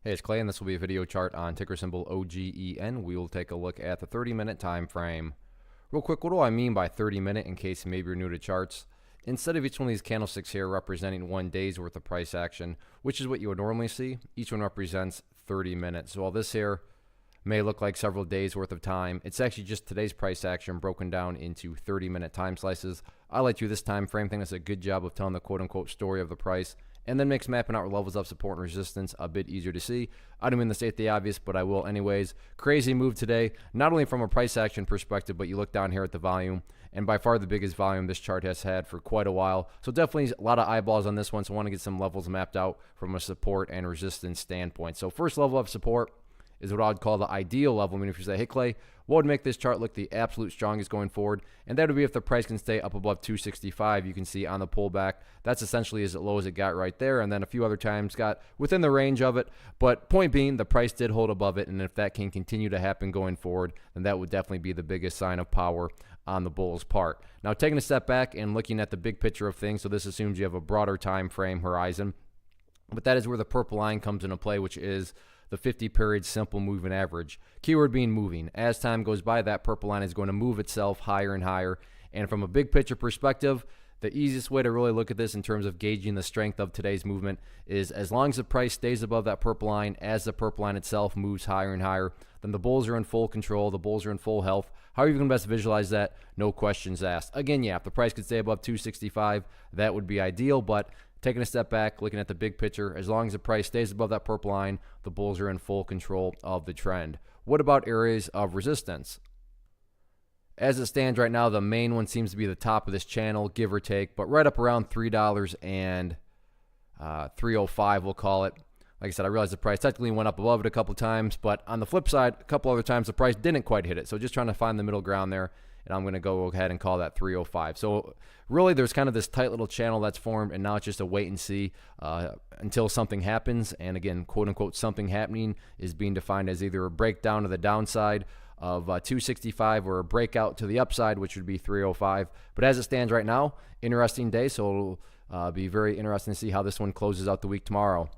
Hey, it's Clay, and this will be a video chart on ticker symbol OGEN. We will take a look at the 30-minute time frame. Real quick, what do I mean by 30-minute in case maybe you're new to charts? Instead of each one of these candlesticks here representing 1 day's worth of price action, which is what you would normally see, each one represents 30 minutes. So while this here may look like several days worth of time, it's actually just today's price action broken down into 30-minute time slices. I like to do this time frame. I think that's a good job of telling the quote-unquote story of the price, and then makes mapping out levels of support and resistance a bit easier to see. I don't mean to state the obvious, but I will anyways. Crazy move today, not only from a price action perspective, but you look down here at the volume, and by far the biggest volume this chart has had for quite a while. So definitely a lot of eyeballs on this one, so I want to get some levels mapped out from a support and resistance standpoint. So first level of support is what I'd call the ideal level. I mean, if you say, hey Clay, what would make this chart look the absolute strongest going forward? And that would be if the price can stay up above 265. You can see on the pullback, that's essentially as low as it got right there. And then a few other times got within the range of it. But point being, the price did hold above it. And if that can continue to happen going forward, then that would definitely be the biggest sign of power on the bull's part. Now, taking a step back and looking at the big picture of things, so this assumes you have a broader time frame horizon. But that is where the purple line comes into play, which is the 50-period simple moving average. Keyword being moving. As time goes by, that purple line is going to move itself higher and higher. And from a big picture perspective, the easiest way to really look at this in terms of gauging the strength of today's movement is as long as the price stays above that purple line, as the purple line itself moves higher and higher, then the bulls are in full control, the bulls are in full health. How are you going to best visualize that? No questions asked. Again, yeah, if the price could stay above 265, that would be ideal, but taking a step back, looking at the big picture, as long as the price stays above that purple line, the bulls are in full control of the trend. What about areas of resistance? As it stands right now, the main one seems to be the top of this channel, give or take, but right up around $3 and $3.05, we'll call it. Like I said, I realize the price technically went up above it a couple times, but on the flip side, a couple other times the price didn't quite hit it. So just trying to find the middle ground there, and I'm going to go ahead and call that 305. So really, there's kind of this tight little channel that's formed, and now it's just a wait and see until something happens. And again, quote unquote, something happening is being defined as either a breakdown to the downside of 265 or a breakout to the upside, which would be 305. But as it stands right now, interesting day. So it'll be very interesting to see how this one closes out the week tomorrow.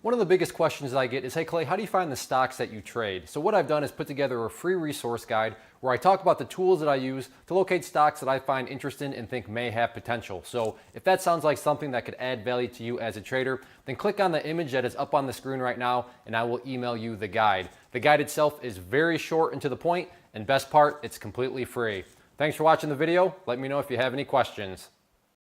One of the biggest questions that I get is, hey Clay, how do you find the stocks that you trade? So what I've done is put together a free resource guide where I talk about the tools that I use to locate stocks that I find interesting and think may have potential. So if that sounds like something that could add value to you as a trader, then click on the image that is up on the screen right now and I will email you the guide. The guide itself is very short and to the point, and best part, it's completely free. Thanks for watching the video. Let me know if you have any questions.